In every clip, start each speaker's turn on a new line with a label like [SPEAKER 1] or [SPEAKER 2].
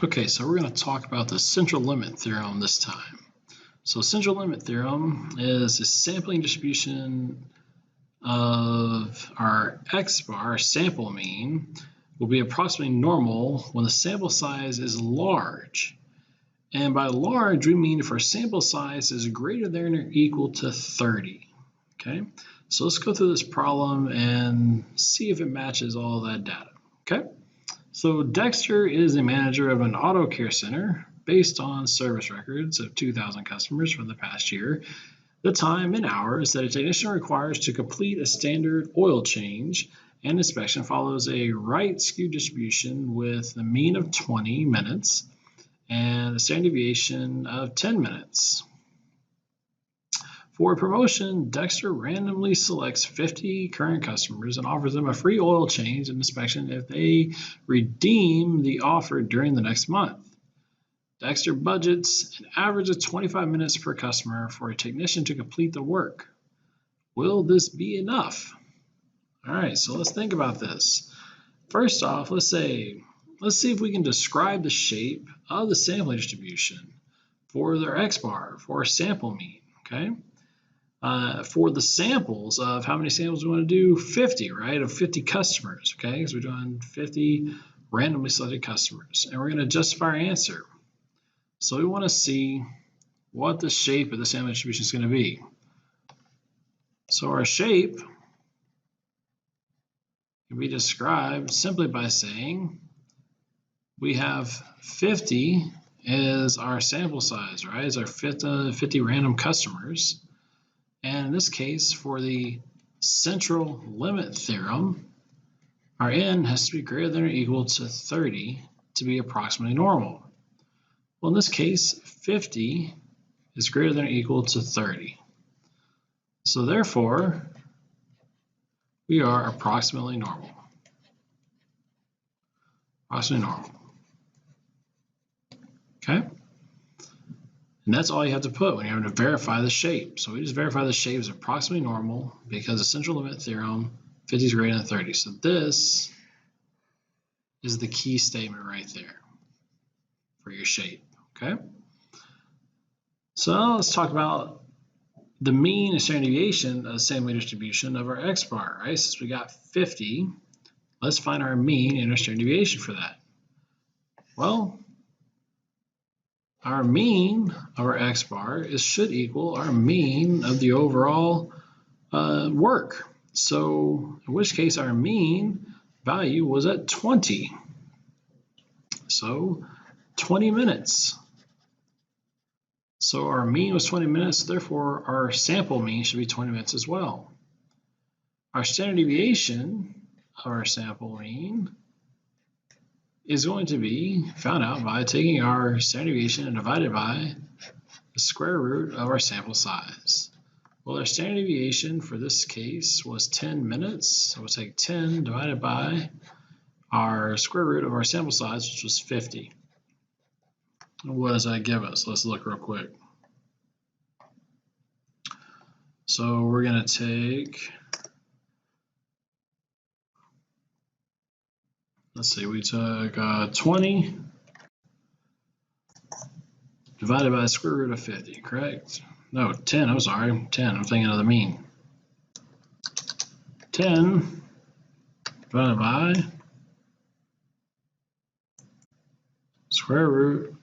[SPEAKER 1] Okay, so we're going to talk about the central limit theorem this time. So central limit theorem is a sampling distribution of our x bar, our sample mean, will be approximately normal when the sample size is large. And by large, we mean if our sample size is greater than or equal to 30. Okay, so let's go through this problem and see if it matches all that data. Okay. So Dexter is a manager of an auto care center based on service records of 2,000 customers from the past year. The time in hours that a technician requires to complete a standard oil change and inspection follows a right skew distribution with a mean of 20 minutes and a standard deviation of 10 minutes. For a promotion, Dexter randomly selects 50 current customers and offers them a free oil change and inspection if they redeem the offer during the next month. Dexter budgets an average of 25 minutes per customer for a technician to complete the work. Will this be enough? All right, so let's think about this. First off, let's see if we can describe the shape of the sampling distribution for their X bar, for our sample mean, okay? For the samples of how many samples we want to do, 50, right, of 50 customers, okay, because we're doing 50 randomly selected customers, and we're going to justify our answer. So we want to see what the shape of the sampling distribution is going to be. So our shape can be described simply by saying we have 50 as our sample size, right, as our 50 random customers. And in this case, for the central limit theorem, our n has to be greater than or equal to 30 to be approximately normal. Well, in this case, 50 is greater than or equal to 30. So therefore, we are approximately normal. Approximately normal. Okay? And that's all you have to put when you're having to verify the shape. So we just verify the shape is approximately normal because the central limit theorem, 50 is greater than 30. So this is the key statement right there for your shape, okay? So let's talk about the mean and standard deviation of the sampling distribution of our X bar, right? Since we got 50, let's find our mean and our standard deviation for that. Well, our mean of our X bar should equal our mean of the overall work. So in which case our mean value was at 20. So 20 minutes. So our mean was 20 minutes, therefore our sample mean should be 20 minutes as well. Our standard deviation of our sample mean is going to be found out by taking our standard deviation and divided by the square root of our sample size. Well, our standard deviation for this case was 10 minutes, so we'll take 10 divided by our square root of our sample size, which was 50. And what does that give us? Let's look real quick. So we're going to take, let's see, we took 20 divided by the square root of 50, correct? No, 10, I'm sorry, 10, I'm thinking of the mean. 10 divided by square root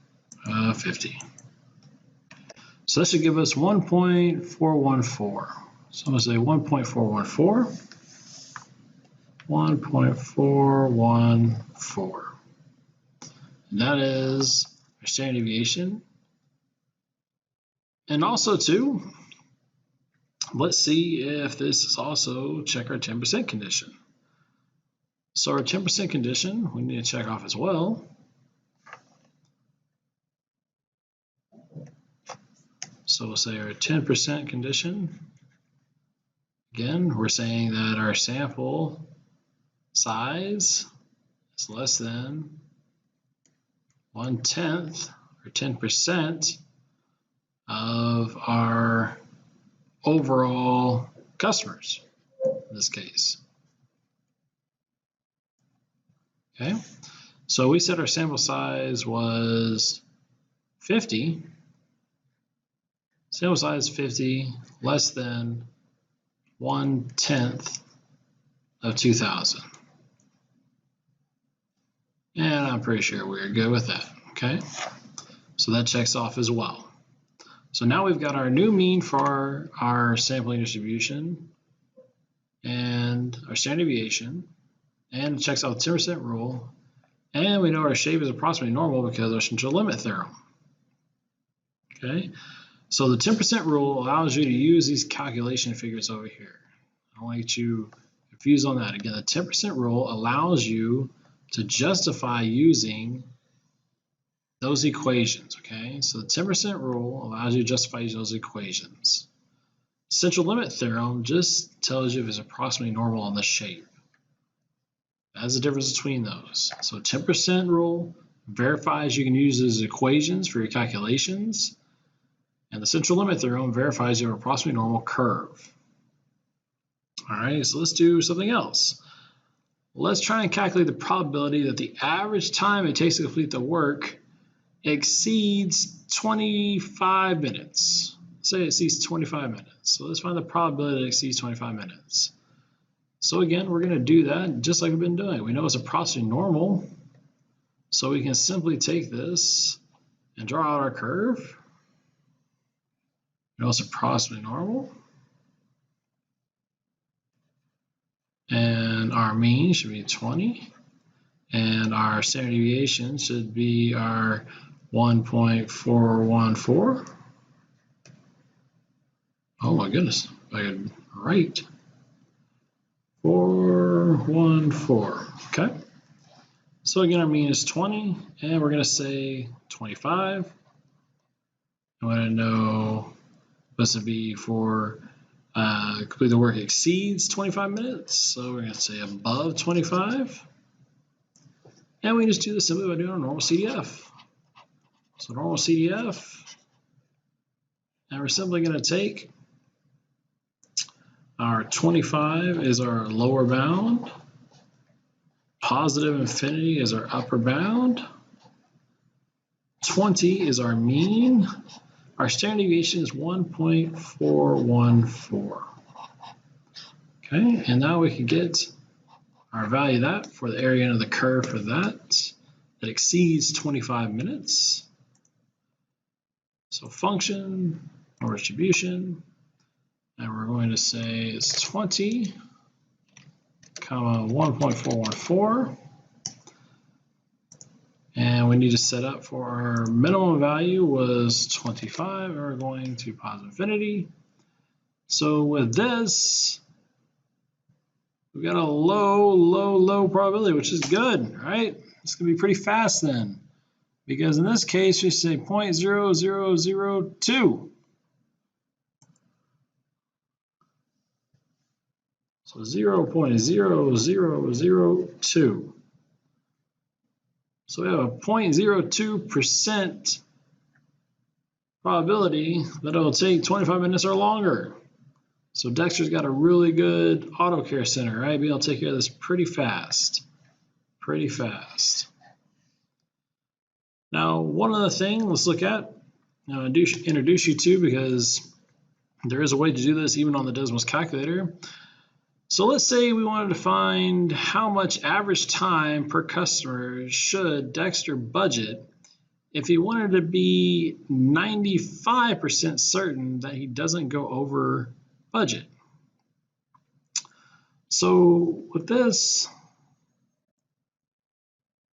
[SPEAKER 1] of 50. So that should give us 1.414. So I'm going to say 1.414. 1.414. And that is our standard deviation. And also too, let's see if this is also check our 10% condition. So our 10% condition, we need to check off as well. So we'll say our 10% condition. Again, we're saying that our sample size is less than 1/10 or 10% of our overall customers in this case. Okay, So we said our sample size was 50. Sample size 50, less than 1/10 of 2,000. And I'm pretty sure we're good with that, okay? So that checks off as well. So now we've got our new mean for our sampling distribution and our standard deviation, and it checks out the 10% rule, and we know our shape is approximately normal because of our central limit theorem. Okay, so the 10% rule allows you to use these calculation figures over here. I don't want to get you confused on that. Again, the 10% rule allows you to justify using those equations, okay? So the 10% rule allows you to justify using those equations. Central limit theorem just tells you if it's approximately normal on the shape. That's the difference between those. So 10% rule verifies you can use those equations for your calculations, and the central limit theorem verifies you have an approximately normal curve. All right, so let's do something else. Let's try and calculate the probability that the average time it takes to complete the work exceeds 25 minutes. Say it exceeds 25 minutes. So let's find the probability that it exceeds 25 minutes. So again, we're going to do that just like we've been doing. We know it's approximately normal. So we can simply take this and draw out our curve. We know it's approximately normal. And our mean should be 20. And our standard deviation should be our 1.414. Oh my goodness, I could write 414. Okay. So again, our mean is 20, and we're going to say 25. I want to know what's to be for complete the work exceeds 25 minutes. So we're going to say above 25. And we just do this simply by doing our normal CDF. So normal CDF, and we're simply going to take our 25 is our lower bound, positive infinity is our upper bound, 20 is our mean, our standard deviation is 1.414. Okay, and now we can get our value of that for the area under the curve for that exceeds 25 minutes. So function or distribution, and we're going to say it's 20, comma 1.414. And we need to set up for our minimum value was 25, and we're going to positive infinity. So with this, we got a low probability, which is good, right? It's going to be pretty fast then, because in this case, we say 0.0002. So 0.0002. So we have a 0.02% probability that it'll take 25 minutes or longer. So Dexter's got a really good auto care center, right? Be able to take care of this pretty fast. Pretty fast. Now, one other thing let's look at, introduce you to, because there is a way to do this even on the Desmos calculator. So let's say we wanted to find how much average time per customer should Dexter budget if he wanted to be 95% certain that he doesn't go over budget. So with this,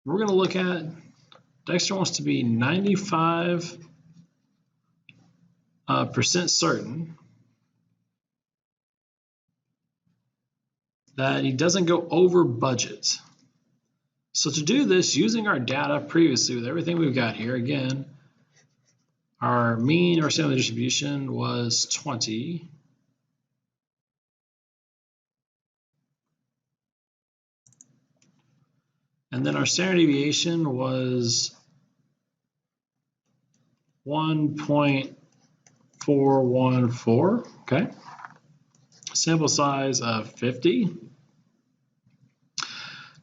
[SPEAKER 1] we're going to look at Dexter wants to be 95% certain that he doesn't go over budget. So to do this, using our data previously with everything we've got here, again, our mean or standard distribution was 20. And then our standard deviation was 1.414, okay? Sample size of 50.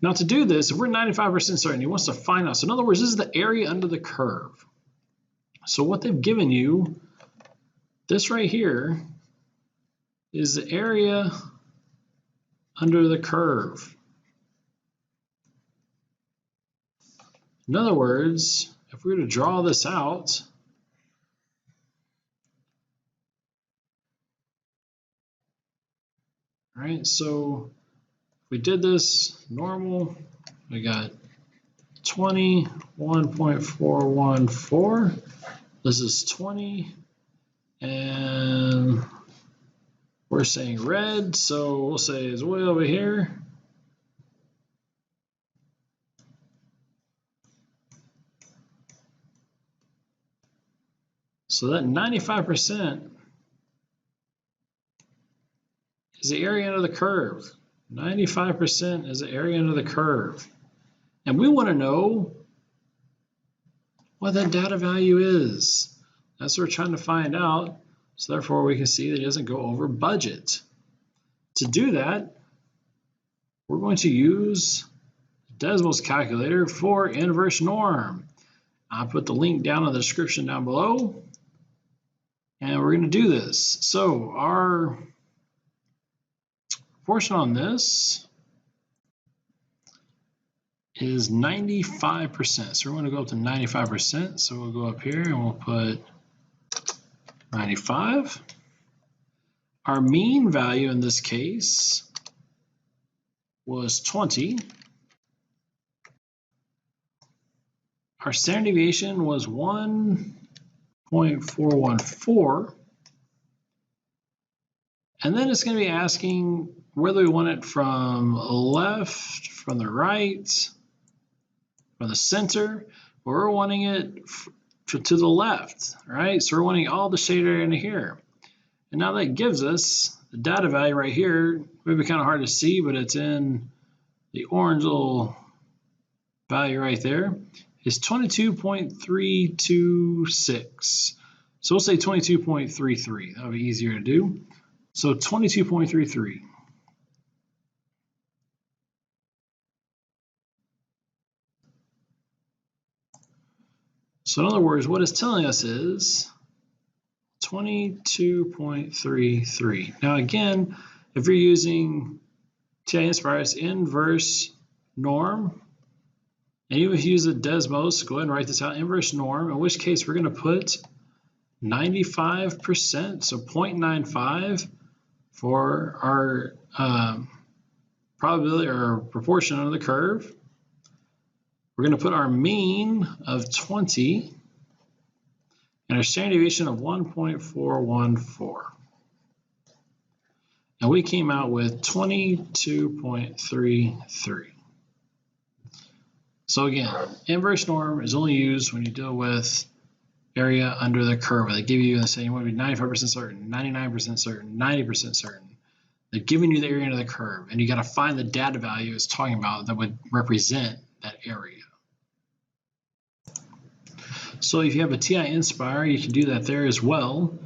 [SPEAKER 1] Now to do this, if we're 95% certain, he wants to find out. So in other words, this is the area under the curve. So what they've given you, this right here, is the area under the curve. In other words, if we were to draw this out, all right, so if we did this normal, we got 21.414. This is 20, and we're saying red, so we'll say it's way over here. So that 95% is the area under the curve. 95% is the area under the curve. And we want to know what that data value is. That's what we're trying to find out. So therefore we can see that it doesn't go over budget. To do that, we're going to use Desmos calculator for inverse norm. I'll put the link down in the description down below. And we're going to do this. So our portion on this is 95%. So we're going to go up to 95%. So we'll go up here and we'll put 95. Our mean value in this case was 20. Our standard deviation was 1.414. And then it's going to be asking whether we want it from left, from the right, from the center, or we're wanting it to the left, right? So we're wanting all the shaded area into here. And now that gives us the data value right here. Maybe kind of hard to see, but it's in the orange little value right there. Is 22.326. So we'll say 22.33. That'll be easier to do. So 22.33. So in other words, what it's telling us is 22.33. Now again, if you're using TI Inspire's inverse norm, and even if you use the Desmos, go ahead and write this out, inverse norm, in which case we're going to put 95%, so 0.95 for our probability or proportion of the curve. We're going to put our mean of 20 and our standard deviation of 1.414. And we came out with 22.33. So again, inverse norm is only used when you deal with area under the curve. They give you, they say you want to be 95% certain, 99% certain, 90% certain. They're giving you the area under the curve, and you got to find the data value it's talking about that would represent that area. So if you have a TI Inspire, you can do that there as well.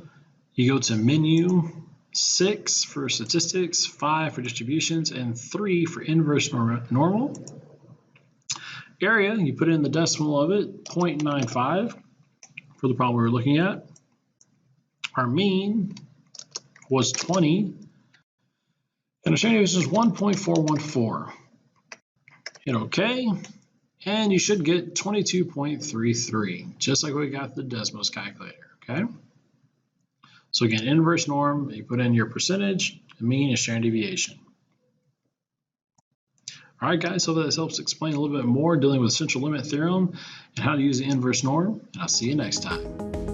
[SPEAKER 1] You go to menu, 6 for statistics, 5 for distributions, and 3 for inverse normal. Area, you put in the decimal of it, 0.95 for the problem we were looking at. Our mean was 20, and our standard deviation is 1.414. Hit OK, and you should get 22.33, just like we got the Desmos calculator. Okay. So again, inverse norm, you put in your percentage, the mean is standard deviation. All right, guys, so this helps explain a little bit more dealing with central limit theorem and how to use the inverse norm, and I'll see you next time.